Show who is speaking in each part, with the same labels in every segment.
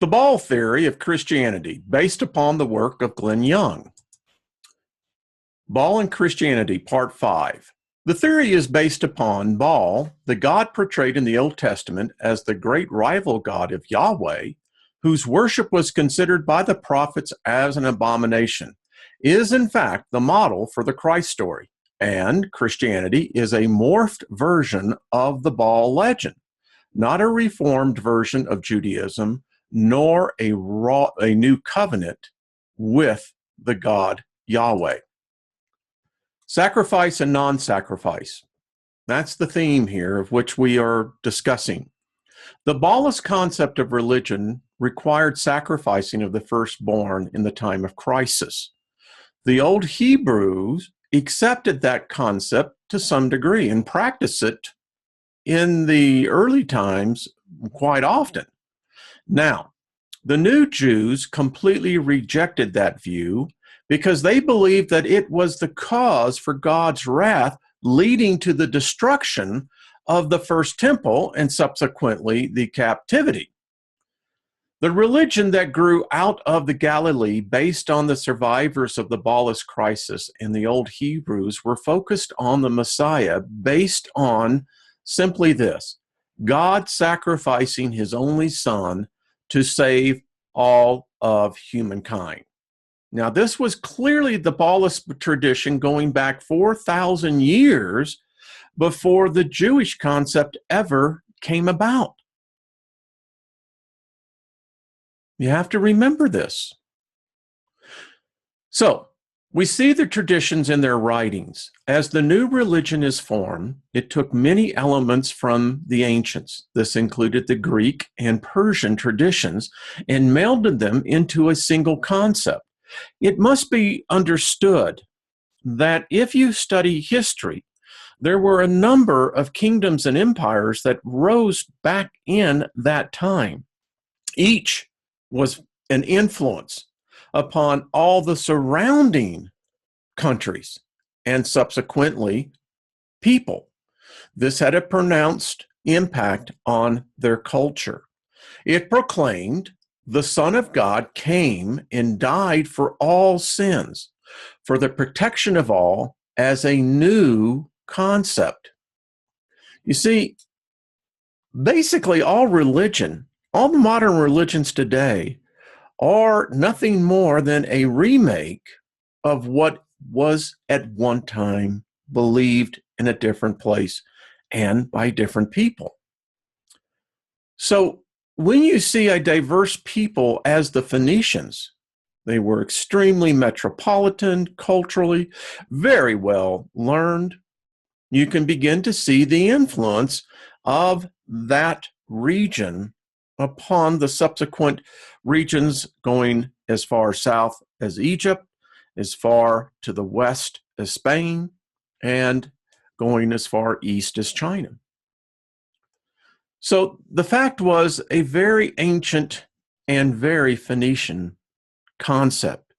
Speaker 1: The Ball Theory of Christianity, based upon the work of Glenn Young. Baal and Christianity, Part 5. The theory is based upon Baal, the god portrayed in the Old Testament as the great rival god of Yahweh, whose worship was considered by the prophets as an abomination, is in fact the model for the Christ story, and Christianity is a morphed version of the Baal legend, not a reformed version of Judaism, nor a new covenant with the God Yahweh. Sacrifice and non-sacrifice. That's the theme here of which we are discussing. The Baalist concept of religion required sacrificing of the firstborn in the time of crisis. The old Hebrews accepted that concept to some degree and practiced it in the early times quite often. Now, the new Jews completely rejected that view because they believed that it was the cause for God's wrath, leading to the destruction of the first temple and subsequently the captivity. The religion that grew out of the Galilee based on the survivors of the Baalist crisis and the old Hebrews were focused on the Messiah based on simply this: God sacrificing his only son to save all of humankind. Now, this was clearly the Baalist tradition going back 4,000 years before the Jewish concept ever came about. You have to remember this. So, we see the traditions in their writings. As the new religion is formed, it took many elements from the ancients. This included the Greek and Persian traditions and melded them into a single concept. It must be understood that if you study history, there were a number of kingdoms and empires that rose back in that time. Each was an influence upon all the surrounding countries and subsequently people. This had a pronounced impact on their culture. It proclaimed the Son of God came and died for all sins, for the protection of all, as a new concept. You see, basically all religion, all the modern religions today, are nothing more than a remake of what was at one time believed in a different place and by different people. So when you see a diverse people as the Phoenicians, they were extremely metropolitan, culturally, very well learned. You can begin to see the influence of that region upon the subsequent regions going as far south as Egypt, as far to the west as Spain, and going as far east as China. So the fact was a very ancient and very Phoenician concept.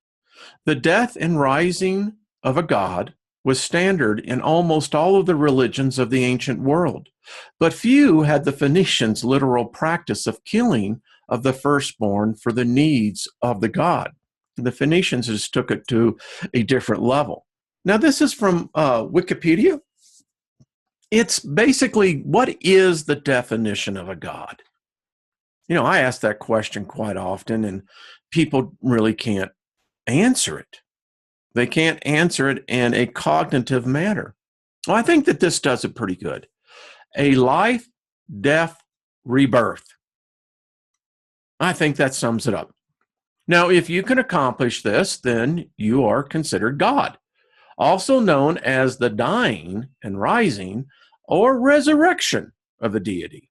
Speaker 1: The death and rising of a god was standard in almost all of the religions of the ancient world, but few had the Phoenicians' literal practice of killing of the firstborn for the needs of the god. The Phoenicians just took it to a different level. Now, this is from Wikipedia. It's basically, what is the definition of a god? You know, I ask that question quite often, and people really can't answer it. They can't answer it in a cognitive manner. Well, I think that this does it pretty good. A life, death, rebirth. I think that sums it up. Now, if you can accomplish this, then you are considered God, also known as the dying and rising or resurrection of the deity.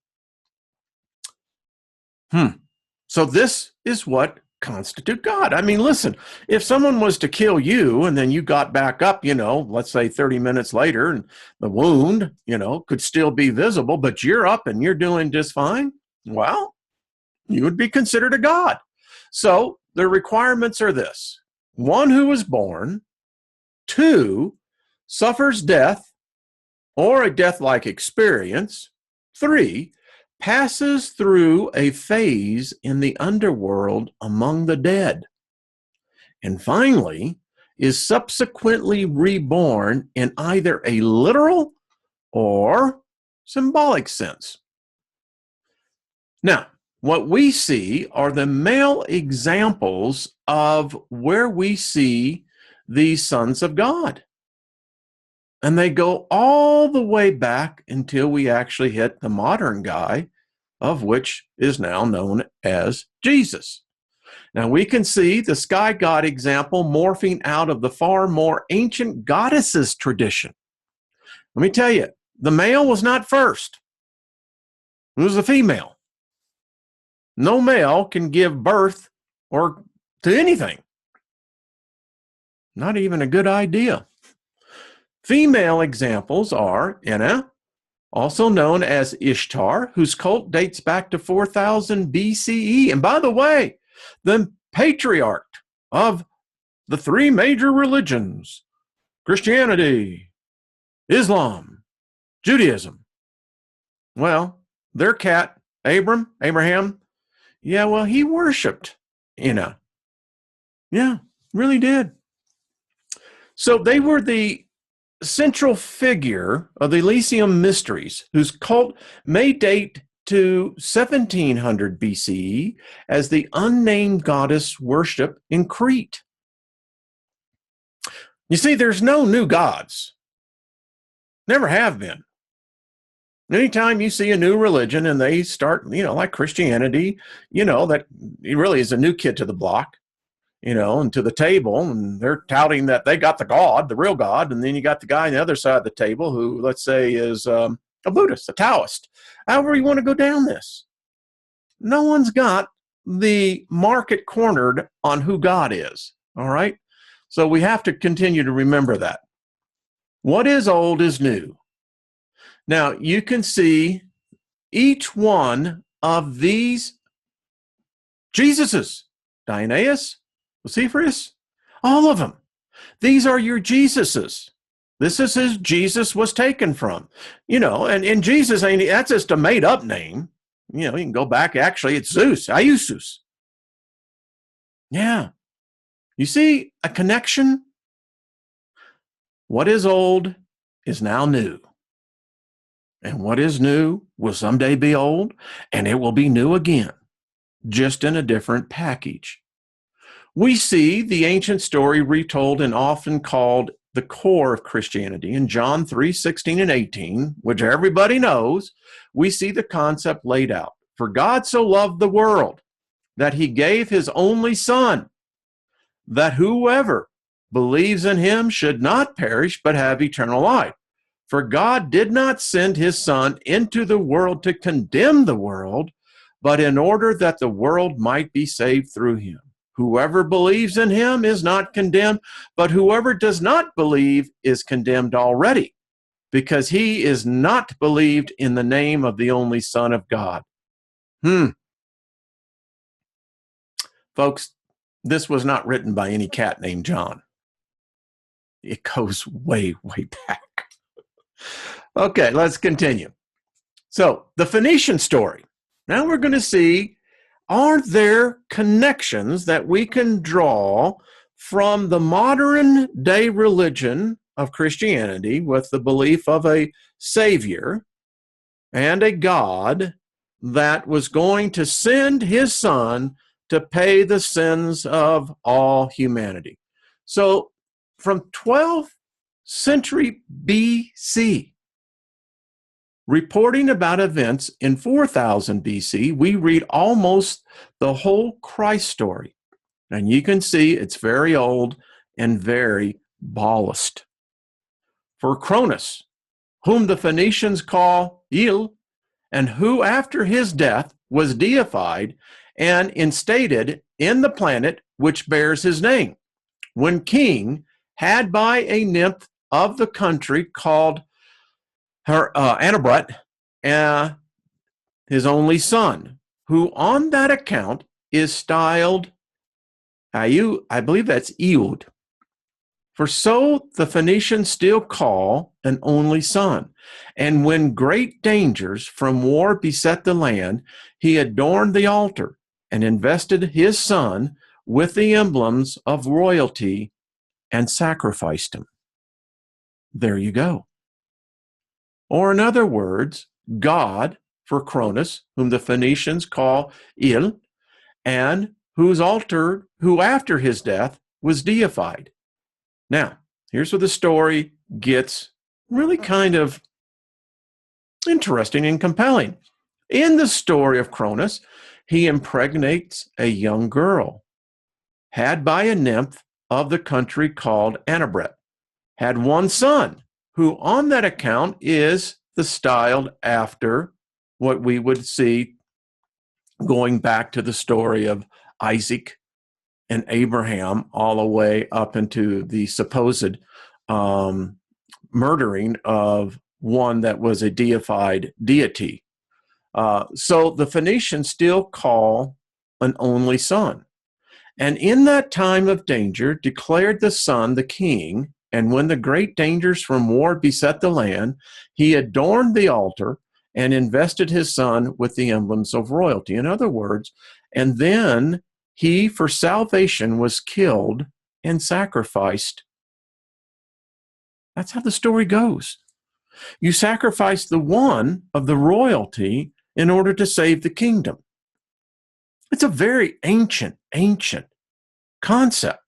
Speaker 1: So this is what constitute God. I mean, listen, if someone was to kill you and then you got back up, let's say 30 minutes later, and the wound, could still be visible, but you're up and you're doing just fine, well, you would be considered a God. So the requirements are this: 1, who was born; 2, suffers death or a death-like experience; 3, passes through a phase in the underworld among the dead, and finally is subsequently reborn in either a literal or symbolic sense. Now, what we see are the male examples of where we see these sons of God. And they go all the way back until we actually hit the modern guy, of which is now known as Jesus. Now we can see the sky god example morphing out of the far more ancient goddesses tradition. Let me tell you, the male was not first. It was the female. No male can give birth or to anything. Not even a good idea. Female examples are Inna, also known as Ishtar, whose cult dates back to 4000 BCE. And by the way, the patriarch of the three major religions, Christianity, Islam, Judaism. Well, their cat, Abraham, yeah, well, he worshipped Inna. Yeah, really did. So they were the central figure of the Elysium Mysteries, whose cult may date to 1700 BCE as the unnamed goddess worship in Crete. You see, there's no new gods. Never have been. Anytime you see a new religion and they start, like Christianity, that it really is a new kid to the block, and to the table, and they're touting that they got the God, the real God, and then you got the guy on the other side of the table who, let's say, is a Buddhist, a Taoist. However you want to go down this. No one's got the market cornered on who God is, all right? So we have to continue to remember that. What is old is new. Now, you can see each one of these Jesuses, Dionysus, Luciferus, all of them. These are your Jesuses. This is who Jesus was taken from. And Jesus, that's just a made-up name. You can go back, actually, it's Zeus, Iusus. Yeah. You see a connection? What is old is now new. And what is new will someday be old, and it will be new again, just in a different package. We see the ancient story retold and often called the core of Christianity. In John 3:16 and 18, which everybody knows, we see the concept laid out. For God so loved the world that he gave his only Son, that whoever believes in him should not perish but have eternal life. For God did not send his Son into the world to condemn the world, but in order that the world might be saved through him. Whoever believes in him is not condemned, but whoever does not believe is condemned already, because he is not believed in the name of the only Son of God. Folks, this was not written by any cat named John. It goes way, way back. Okay, let's continue. So, the Phoenician story. Now we're going to see, are there connections that we can draw from the modern day religion of Christianity with the belief of a Savior and a God that was going to send his Son to pay the sins of all humanity? So from 12th century BC, reporting about events in 4000 BC, we read almost the whole Christ story. And you can see it's very old and very Baalist. For Cronus, whom the Phoenicians call Il, and who after his death was deified and instated in the planet which bears his name, when king, had by a nymph of the country called Anabret, his only son, who on that account is styled, I believe that's Eud. For so the Phoenicians still call an only son. And when great dangers from war beset the land, he adorned the altar and invested his son with the emblems of royalty and sacrificed him. There you go. Or in other words, God for Cronus, whom the Phoenicians call Il, and who after his death was deified. Now, here's where the story gets really kind of interesting and compelling. In the story of Cronus, he impregnates a young girl, had by a nymph of the country called Anabret, had one son, who on that account is styled after what we would see going back to the story of Isaac and Abraham all the way up into the supposed murdering of one that was a deified deity. So the Phoenicians still call an only son. And in that time of danger declared the son the king, and when the great dangers from war beset the land, he adorned the altar and invested his son with the emblems of royalty. In other words, and then he for salvation was killed and sacrificed. That's how the story goes. You sacrifice the one of the royalty in order to save the kingdom. It's a very ancient concept.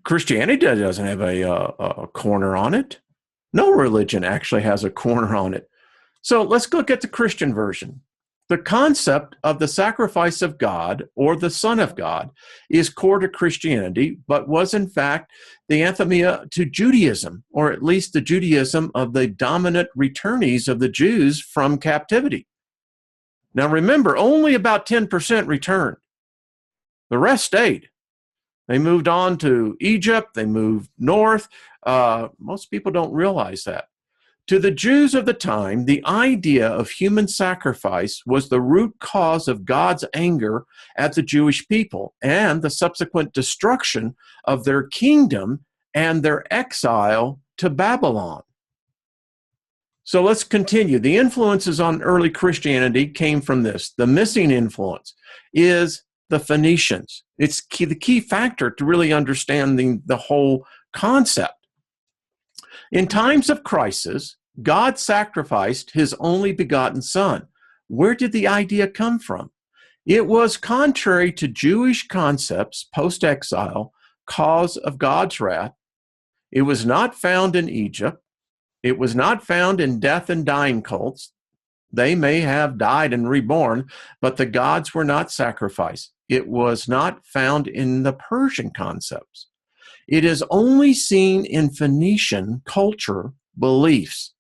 Speaker 1: Christianity doesn't have a corner on it. No religion actually has a corner on it. So let's look at the Christian version. The concept of the sacrifice of God or the Son of God is core to Christianity, but was in fact the anthemia to Judaism, or at least the Judaism of the dominant returnees of the Jews from captivity. Now remember, only about 10% returned. The rest stayed. They moved on to Egypt, they moved north. Most people don't realize that. To the Jews of the time, the idea of human sacrifice was the root cause of God's anger at the Jewish people and the subsequent destruction of their kingdom and their exile to Babylon. So let's continue. The influences on early Christianity came from this. The missing influence is the Phoenicians. It's the key factor to really understanding the whole concept. In times of crisis, God sacrificed his only begotten son. Where did the idea come from? It was contrary to Jewish concepts post-exile, cause of God's wrath. It was not found in Egypt. It was not found in death and dying cults. They may have died and reborn, but the gods were not sacrificed. It was not found in the Persian concepts. It is only seen in Phoenician culture beliefs,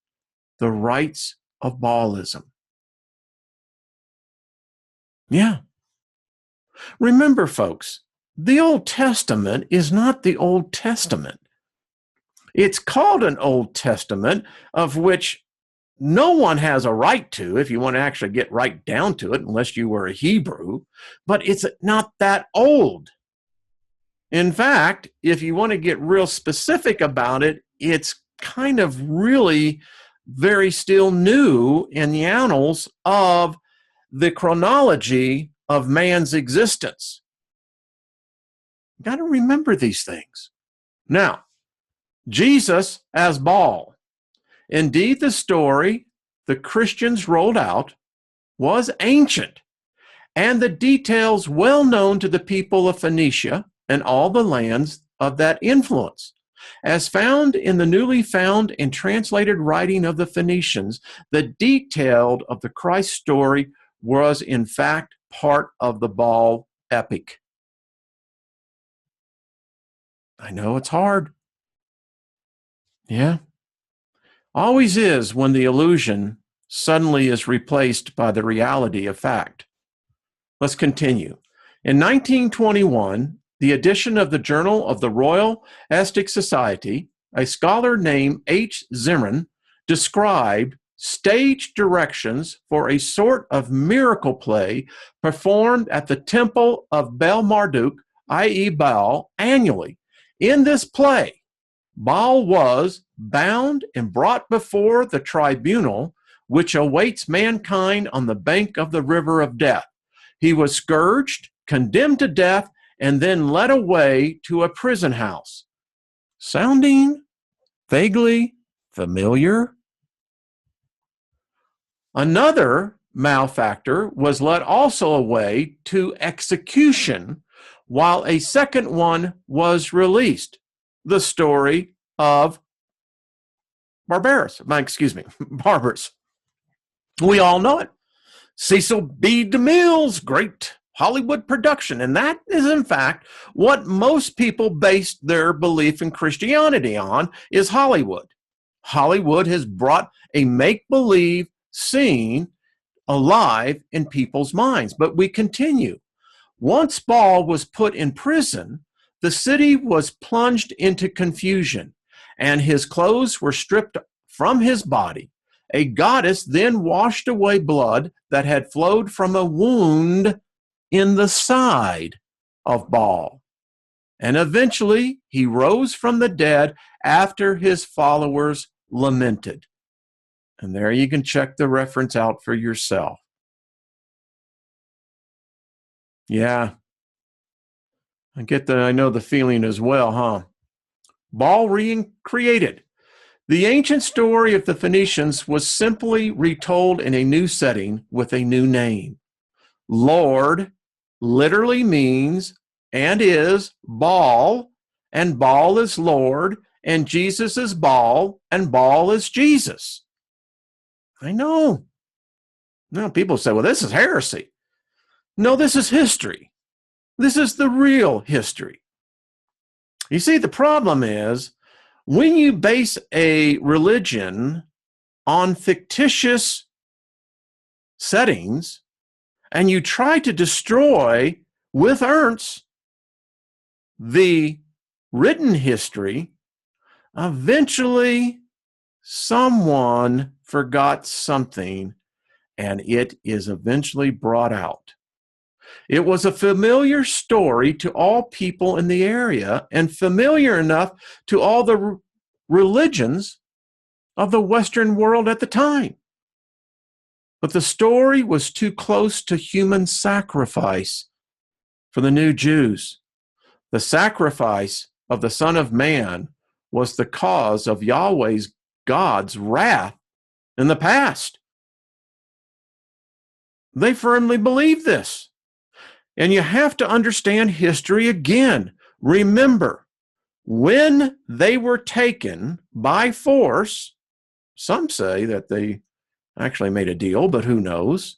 Speaker 1: the rites of Baalism. Yeah. Remember, folks, the Old Testament is not the Old Testament. It's called an Old Testament, of which no one has a right to, if you want to actually get right down to it, unless you were a Hebrew, but it's not that old. In fact, if you want to get real specific about it, it's kind of really very still new in the annals of the chronology of man's existence. You've got to remember these things. Now, Jesus as Baal. Indeed, the story the Christians rolled out was ancient, and the details well known to the people of Phoenicia and all the lands of that influence. As found in the newly found and translated writing of the Phoenicians, the detail of the Christ story was in fact part of the Baal epic. I know it's hard. Yeah. Always is when the illusion suddenly is replaced by the reality of fact. Let's continue. In 1921, the edition of the Journal of the Royal Estic Society, a scholar named H. Zimmern described stage directions for a sort of miracle play performed at the temple of Bel Marduk, i.e. Baal, annually In this play, Baal was bound and brought before the tribunal which awaits mankind on the bank of the river of death. He was scourged, condemned to death, and then led away to a prison house. Sounding vaguely familiar? Another malefactor was led also away to execution, while a second one was released. The story of Barbers. We all know it. Cecil B. DeMille's great Hollywood production. And that is, in fact, what most people based their belief in Christianity on, is Hollywood. Hollywood has brought a make-believe scene alive in people's minds. But we continue. Once Baal was put in prison, the city was plunged into confusion, and his clothes were stripped from his body. A goddess then washed away blood that had flowed from a wound in the side of Baal. And eventually he rose from the dead after his followers lamented. And there you can check the reference out for yourself. Yeah. I know the feeling as well, huh? Baal recreated. The ancient story of the Phoenicians was simply retold in a new setting with a new name. Lord literally means and is Baal, and Baal is Lord, and Jesus is Baal, and Baal is Jesus. I know. Now people say, well, this is heresy. No, this is history. This is the real history. You see, the problem is when you base a religion on fictitious settings and you try to destroy with Ernst the written history, eventually someone forgot something and it is eventually brought out. It was a familiar story to all people in the area and familiar enough to all the religions of the Western world at the time. But the story was too close to human sacrifice for the new Jews. The sacrifice of the Son of Man was the cause of Yahweh's, God's wrath in the past. They firmly believed this. And you have to understand history again. Remember, when they were taken by force, some say that they actually made a deal, but who knows?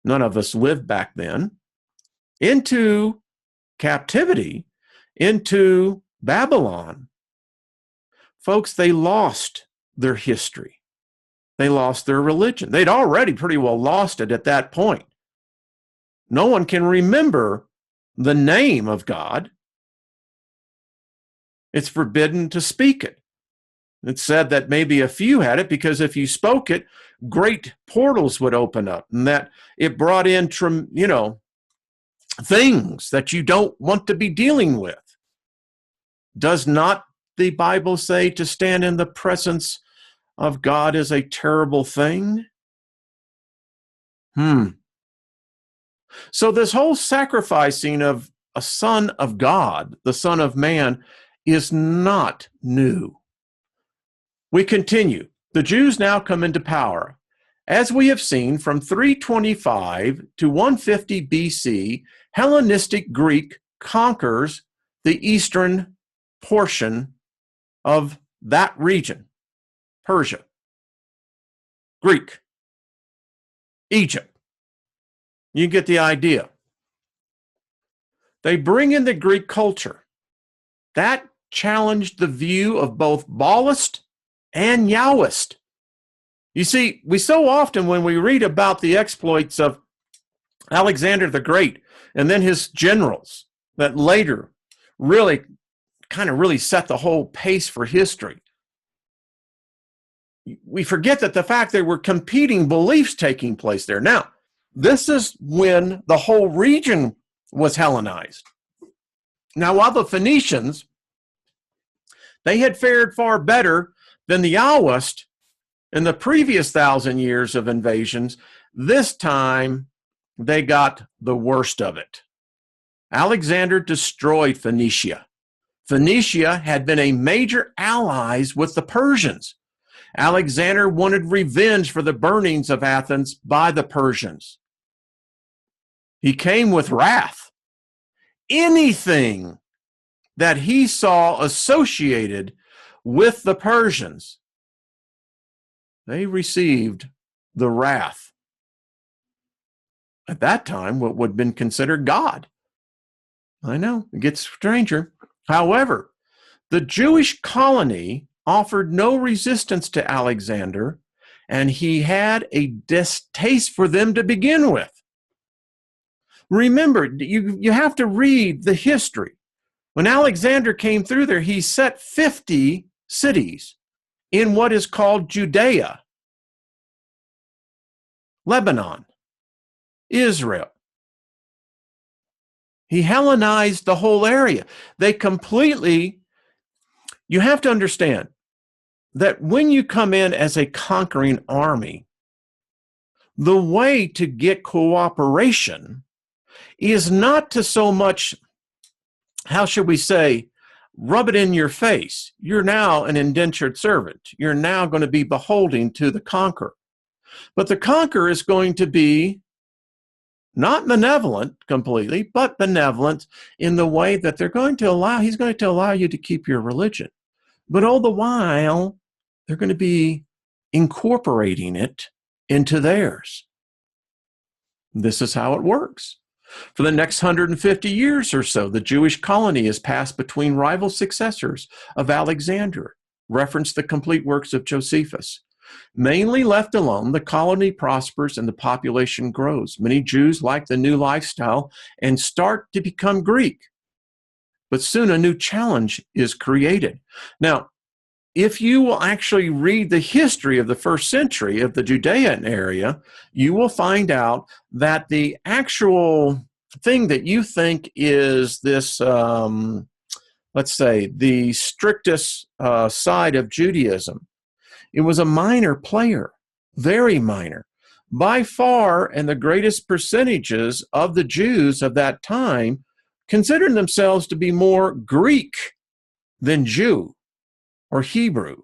Speaker 1: None of us lived back then. Into captivity, into Babylon. Folks, they lost their history. They lost their religion. They'd already pretty well lost it at that point. No one can remember the name of God. It's forbidden to speak it. It's said that maybe a few had it because if you spoke it, great portals would open up and that it brought in, things that you don't want to be dealing with. Does not the Bible say to stand in the presence of God is a terrible thing? So this whole sacrificing of a son of God, the Son of Man, is not new. We continue. The Jews now come into power. As we have seen, from 325 to 150 BC, Hellenistic Greek conquers the eastern portion of that region. Persia, Greek, Egypt. You get the idea. They bring in the Greek culture. That challenged the view of both Baalist and Yahwist. You see, we so often when we read about the exploits of Alexander the Great and then his generals that later really set the whole pace for history, we forget that the fact there were competing beliefs taking place there. Now, this is when the whole region was Hellenized. Now, while the Phoenicians They had fared far better than the Yahwist in the previous 1,000 years of invasions. This time, they got the worst of it. Alexander destroyed Phoenicia. Phoenicia had been a major ally with the Persians. Alexander wanted revenge for the burnings of Athens by the Persians. He came with wrath. Anything that he saw associated with the Persians, they received the wrath. At that time, what would have been considered God. I know, it gets stranger. However, the Jewish colony offered no resistance to Alexander, and he had a distaste for them to begin with. Remember, you have to read the history. When Alexander came through there, he set 50 cities in what is called Judea, Lebanon, Israel. He Hellenized the whole area. You have to understand that when you come in as a conquering army, the way to get cooperation is not to so much, how should we say, rub it in your face. You're now an indentured servant. You're now going to be beholden to the conqueror. But the conqueror is going to be not benevolent completely, but benevolent in the way that he's going to allow you to keep your religion. But all the while, they're going to be incorporating it into theirs. This is how it works. For the next 150 years or so, the Jewish colony is passed between rival successors of Alexander. Reference the complete works of Josephus. Mainly left alone, the colony prospers and the population grows. Many Jews like the new lifestyle and start to become Greek. But soon a new challenge is created. Now, if you will actually read the history of the first century of the Judean area, you will find out that the actual thing that you think is this, let's say, the strictest side of Judaism, it was a minor player, very minor. By far, and the greatest percentages of the Jews of that time considered themselves to be more Greek than Jew or Hebrew.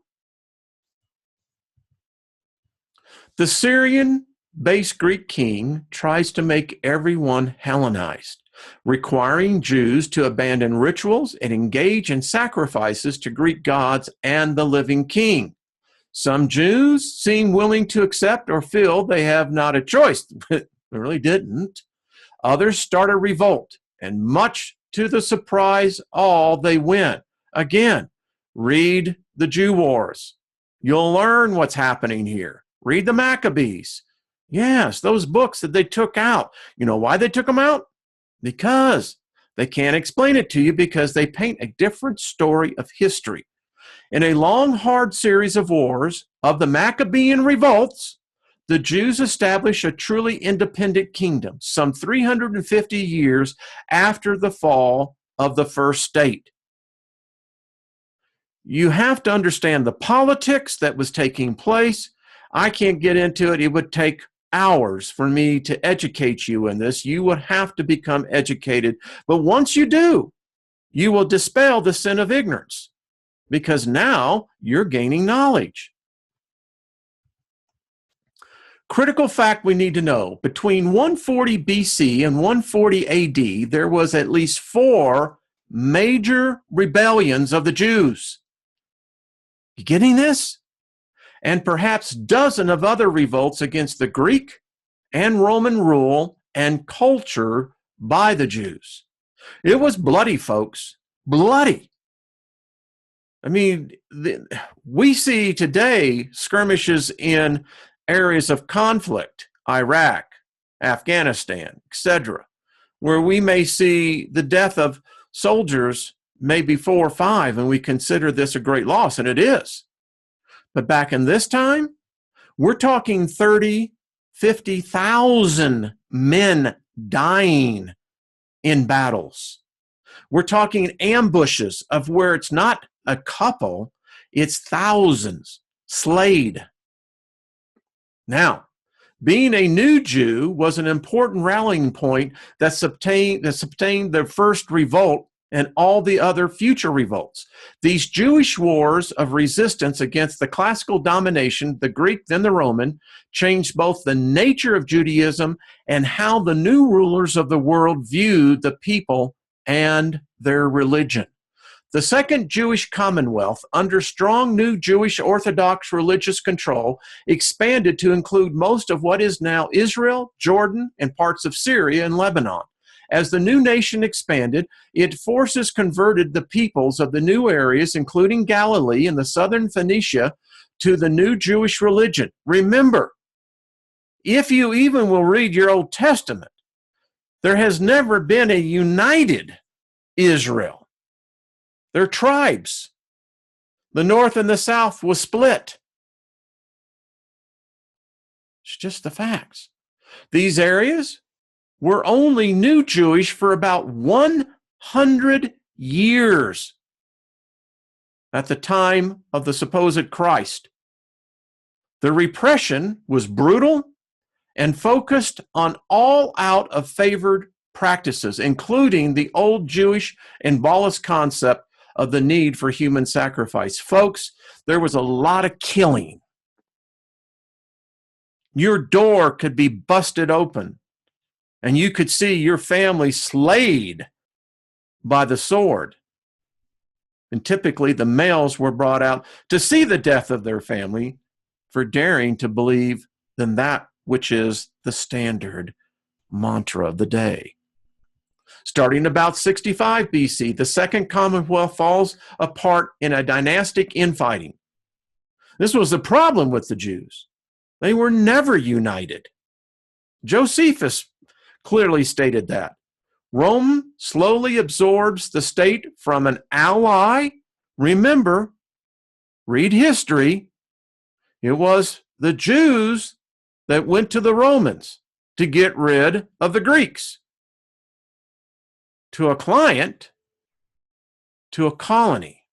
Speaker 1: The Syrian-based Greek king tries to make everyone Hellenized, requiring Jews to abandon rituals and engage in sacrifices to Greek gods and the living king. Some Jews seem willing to accept or feel they have not a choice. They really didn't. Others start a revolt, and much to the surprise, all they win. Again, read the Jew Wars. You'll learn what's happening here. Read the Maccabees. Yes, those books that they took out. You know why they took them out? Because they can't explain it to you, because they paint a different story of history. In a long, hard series of wars of the Maccabean revolts, the Jews established a truly independent kingdom, some 350 years after the fall of the first state. You have to understand the politics that was taking place. I can't get into it. It would take hours for me to educate you in this. You would have to become educated. But once you do, you will dispel the sin of ignorance, because now you're gaining knowledge. Critical fact we need to know, between 140 BC and 140 AD, there was at least 4 major rebellions of the Jews. You getting this? And perhaps dozens of other revolts against the Greek and Roman rule and culture by the Jews. It was bloody, folks. Bloody. I mean, we see today skirmishes in areas of conflict, Iraq, Afghanistan, etc., where we may see the death of soldiers, maybe 4 or 5, and we consider this a great loss, and it is. But back in this time, we're talking 30, 50,000 men dying in battles. We're talking ambushes of where it's not a couple, it's thousands slayed. Now, being a new Jew was an important rallying point that sustained the first revolt and all the other future revolts. These Jewish wars of resistance against the classical domination, the Greek then the Roman, changed both the nature of Judaism and how the new rulers of the world viewed the people and their religion. The Second Jewish Commonwealth, under strong new Jewish Orthodox religious control, expanded to include most of what is now Israel, Jordan, and parts of Syria and Lebanon. As the new nation expanded, its forces converted the peoples of the new areas, including Galilee and the southern Phoenicia, to the new Jewish religion. Remember, if you even will read your Old Testament, there has never been a united Israel. They're tribes. The north and the south was split. It's just the facts. These areas were only new Jewish for about 100 years at the time of the supposed Christ. The repression was brutal and focused on all out of favored practices, including the old Jewish and Kabbalist concept of the need for human sacrifice. Folks, there was a lot of killing. Your door could be busted open, and you could see your family slayed by the sword. And typically the males were brought out to see the death of their family for daring to believe in that which is the standard mantra of the day. Starting about 65 BC, the Second Commonwealth falls apart in a dynastic infighting. This was the problem with the Jews. They were never united. Josephus clearly stated that. Rome slowly absorbs the state from an ally. Remember, read history. It was the Jews that went to the Romans to get rid of the Greeks. To a client, to a colony.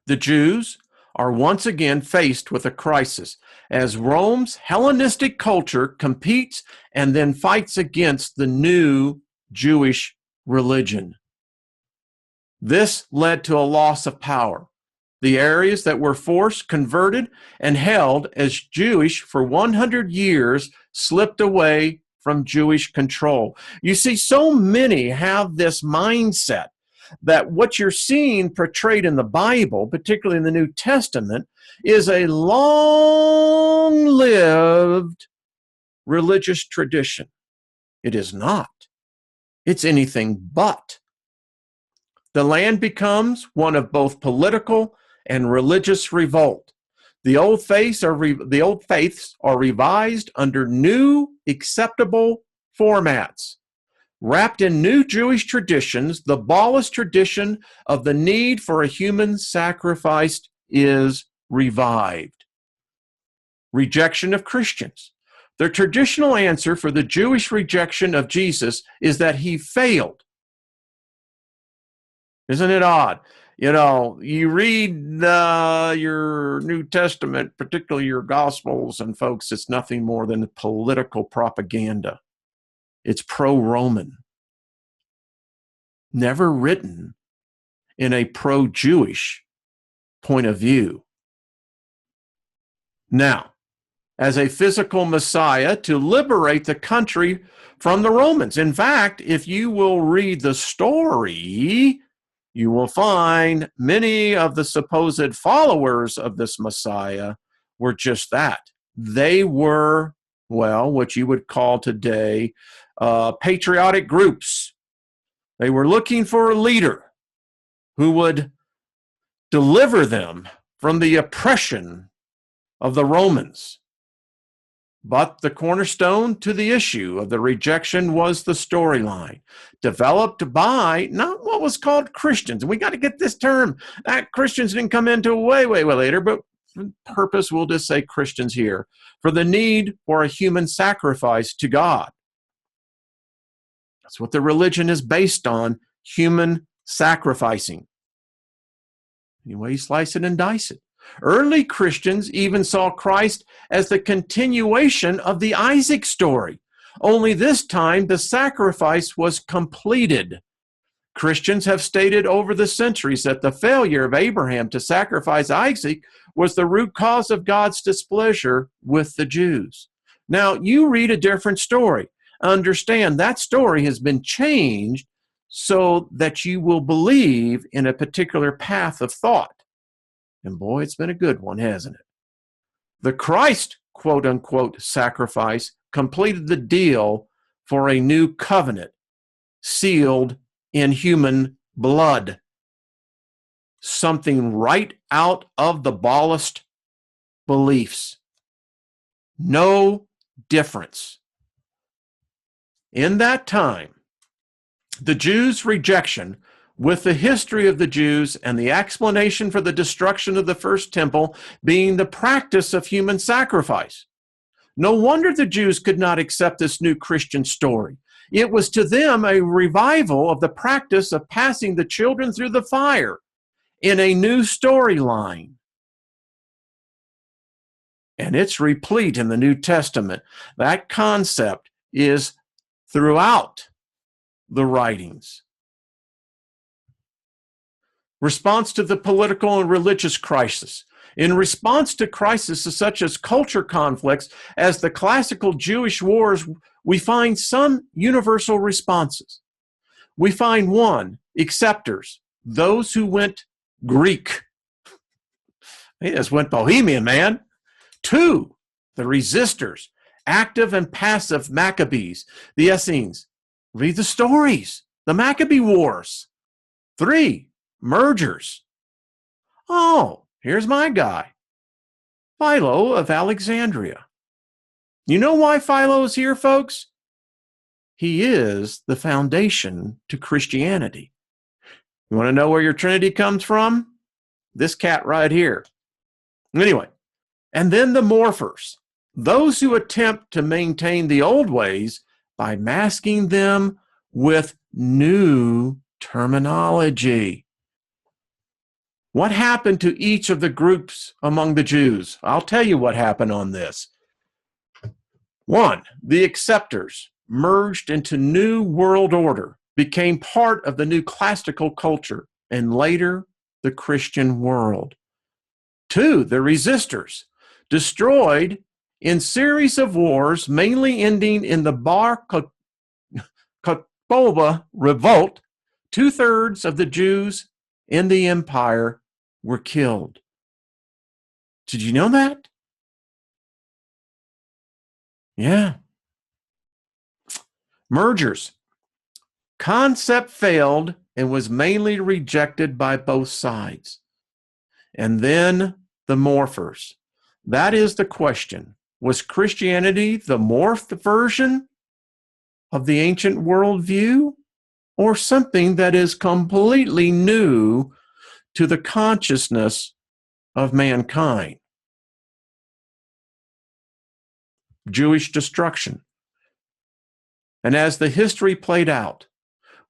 Speaker 1: The Jews are once again faced with a crisis as Rome's Hellenistic culture competes and then fights against the new Jewish religion. This led to a loss of power. The areas that were forced, converted, and held as Jewish for 100 years slipped away from Jewish control. You see, so many have this mindset that what you're seeing portrayed in the Bible, particularly in the New Testament, is a long-lived religious tradition. It is not. It's anything but. The land becomes one of both political and religious revolt. The old faiths are revised under new acceptable formats. Wrapped in new Jewish traditions, the Kabbalist tradition of the need for a human sacrifice is revived. Rejection of Christians. The traditional answer for the Jewish rejection of Jesus is that he failed. Isn't it odd? You know, you read your New Testament, particularly your Gospels, and folks, it's nothing more than political propaganda. It's pro-Roman. Never written in a pro-Jewish point of view. Now, as a physical Messiah to liberate the country from the Romans. In fact, if you will read the story, you will find many of the supposed followers of this Messiah were just that. They were, well, what you would call today patriotic groups. They were looking for a leader who would deliver them from the oppression of the Romans. But the cornerstone to the issue of the rejection was the storyline developed by not what was called Christians. And we got to get this term. That Christians didn't come into way later, but for purpose, we'll just say Christians here. For the need for a human sacrifice to God. That's what the religion is based on, human sacrificing. Any way you slice it and dice it. Early Christians even saw Christ as the continuation of the Isaac story. Only this time the sacrifice was completed. Christians have stated over the centuries that the failure of Abraham to sacrifice Isaac was the root cause of God's displeasure with the Jews. Now, you read a different story. Understand that story has been changed so that you will believe in a particular path of thought. And boy, it's been a good one, hasn't it? The Christ, quote unquote, sacrifice completed the deal for a new covenant sealed in human blood. Something right out of the ballast beliefs. No difference. In that time, the Jews' rejection with the history of the Jews and the explanation for the destruction of the first temple being the practice of human sacrifice. No wonder the Jews could not accept this new Christian story. It was to them a revival of the practice of passing the children through the fire in a new storyline. And it's replete in the New Testament. That concept is throughout the writings. Response to the political and religious crisis. In response to crises such as culture conflicts, as the classical Jewish wars, we find some universal responses. We find one, acceptors, those who went Greek. They just went Bohemian, man. Two, the resistors, active and passive Maccabees, the Essenes. Read the stories, the Maccabee Wars. Three, mergers. Oh, here's my guy, Philo of Alexandria. You know why Philo is here, folks? He is the foundation to Christianity. You want to know where your Trinity comes from? This cat right here. Anyway, and then the morphers, those who attempt to maintain the old ways by masking them with new terminology. What happened to each of the groups among the Jews? I'll tell you what happened on this. One, the acceptors merged into new world order, became part of the new classical culture, and later the Christian world. Two, the resistors, destroyed in series of wars, mainly ending in the Bar Kokhba revolt. 2/3 of the Jews in the empire were killed. Did you know that? Yeah. Mergers. Concept failed and was mainly rejected by both sides. And then the morphers. That is the question. Was Christianity the morphed version of the ancient worldview, or something that is completely new to the consciousness of mankind? Jewish destruction. And as the history played out,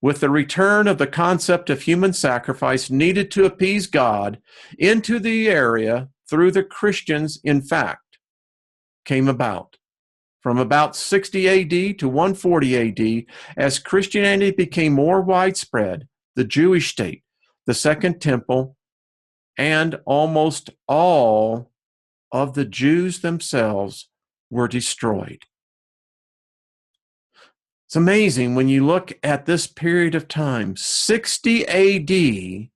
Speaker 1: with the return of the concept of human sacrifice needed to appease God into the area through the Christians, in fact, came about. From about 60 AD to 140 AD, as Christianity became more widespread, the Jewish state, the Second Temple, and almost all of the Jews themselves were destroyed. It's amazing when you look at this period of time, 60 AD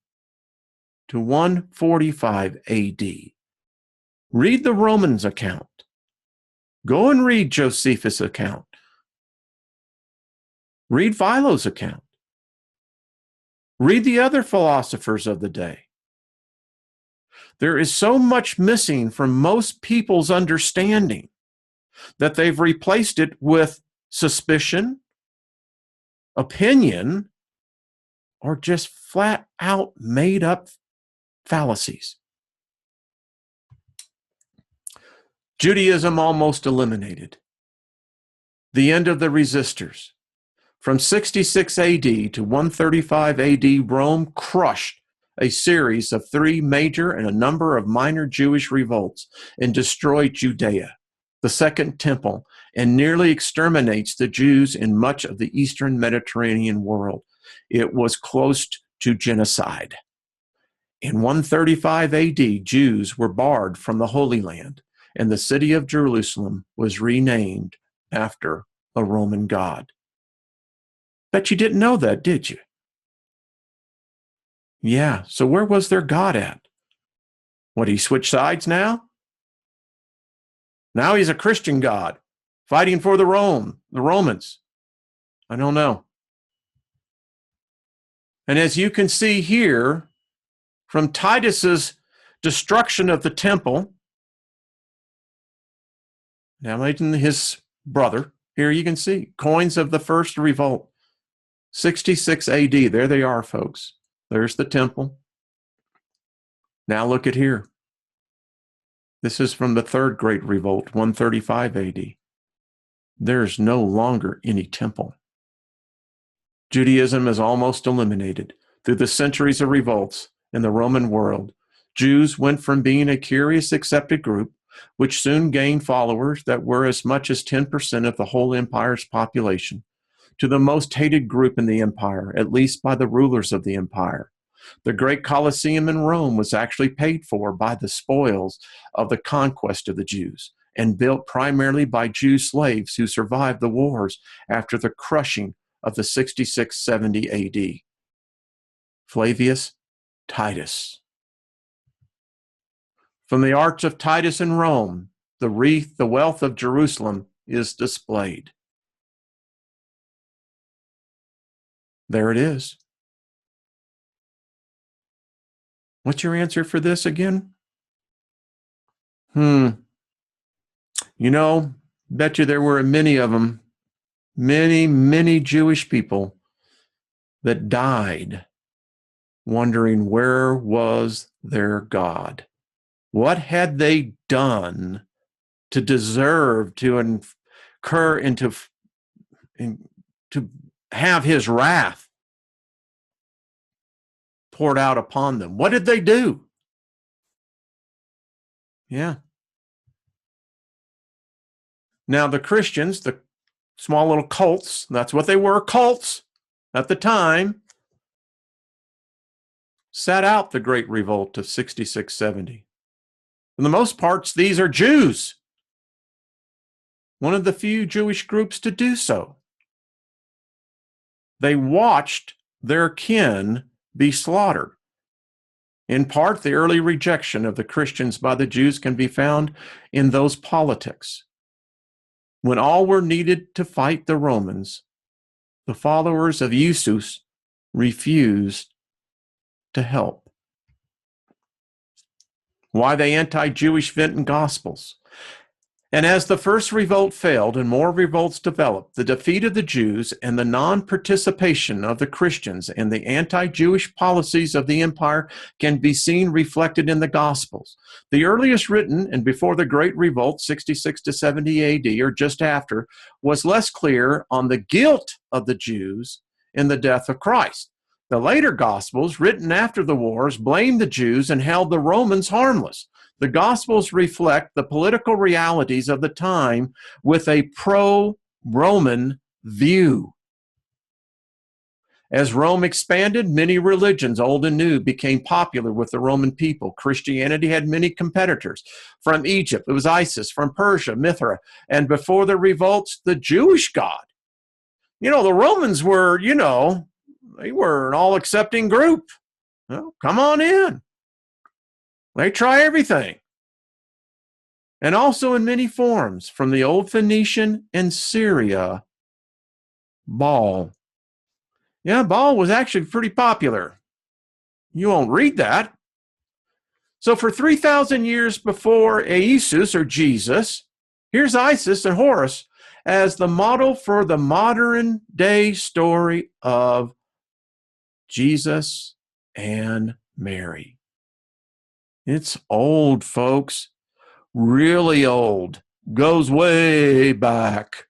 Speaker 1: to 145 AD. Read the Romans account. Go and read Josephus' account. Read Philo's account. Read the other philosophers of the day. There is so much missing from most people's understanding that they've replaced it with suspicion, opinion, or just flat out made up fallacies. Judaism almost eliminated. The end of the resistors. From 66 AD to 135 AD, Rome crushed a series of 3 major and a number of minor Jewish revolts and destroyed Judea, the Second Temple, and nearly exterminates the Jews in much of the eastern Mediterranean world. It was close to genocide. In 135 AD, Jews were barred from the Holy Land, and the city of Jerusalem was renamed after a Roman god. Bet you didn't know that, did you? Yeah, so where was their god at? What, he switched sides now? Now he's a Christian god, fighting for the Romans. I don't know. And as you can see here, from Titus's destruction of the temple, now his brother, here you can see coins of the first revolt, 66 AD. There they are, folks. There's the temple. Now look at here. This is from the Third Great Revolt, 135 AD. There's no longer any temple. Judaism is almost eliminated. Through the centuries of revolts in the Roman world, Jews went from being a curious accepted group, which soon gained followers that were as much as 10% of the whole empire's population, to the most hated group in the empire, at least by the rulers of the empire. The great Colosseum in Rome was actually paid for by the spoils of the conquest of the Jews and built primarily by Jew slaves who survived the wars after the crushing of the 66-70 AD. Flavius Titus. From the Arch of Titus in Rome, the wreath, the wealth of Jerusalem is displayed. There it is. What's your answer for this again? You know, bet you there were many of them, many Jewish people that died wondering where was their God. What had they done to deserve to incur and to have his wrath poured out upon them? What did they do? Yeah. Now the Christians, the small little cults, that's what they were, cults at the time, sat out the Great Revolt of 66-70. For the most parts, these are Jews. One of the few Jewish groups to do so. They watched their kin be slaughtered. In part, the early rejection of the Christians by the Jews can be found in those politics. When all were needed to fight the Romans, the followers of Jesus refused to help. Why the anti-Jewish vent in Gospels. And as the first revolt failed and more revolts developed, the defeat of the Jews and the non-participation of the Christians in the anti-Jewish policies of the empire can be seen reflected in the Gospels. The earliest written, and before the Great Revolt, 66-70 AD, or just after, was less clear on the guilt of the Jews in the death of Christ. The later Gospels, written after the wars, blamed the Jews and held the Romans harmless. The Gospels reflect the political realities of the time with a pro-Roman view. As Rome expanded, many religions, old and new, became popular with the Roman people. Christianity had many competitors. From Egypt, it was Isis. From Persia, Mithra. And before the revolts, the Jewish God. You know, the Romans were, they were an all-accepting group. Well, come on in. They try everything. And also in many forms, from the old Phoenician and Syria, Baal. Yeah, Baal was actually pretty popular. You won't read that. So for 3,000 years before Jesus or Jesus, here's Isis and Horus as the model for the modern day story of Jesus and Mary. It's old, folks. Really old. Goes way back.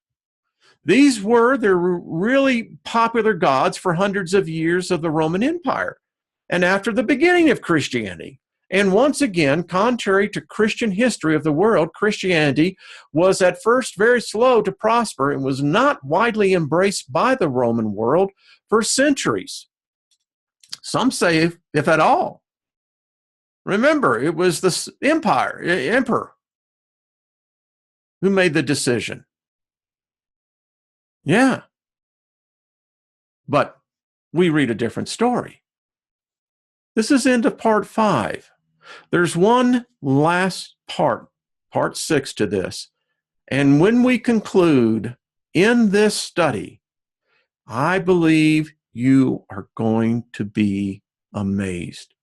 Speaker 1: These were the really popular gods for hundreds of years of the Roman Empire. and after the beginning of Christianity. And once again, contrary to Christian history of the world, Christianity was at first very slow to prosper and was not widely embraced by the Roman world for centuries. Some say, if at all. Remember, it was the emperor, who made the decision. Yeah. But we read a different story. This is end of part 5. There's one last part 6 to this. And when we conclude in this study, I believe you are going to be amazed.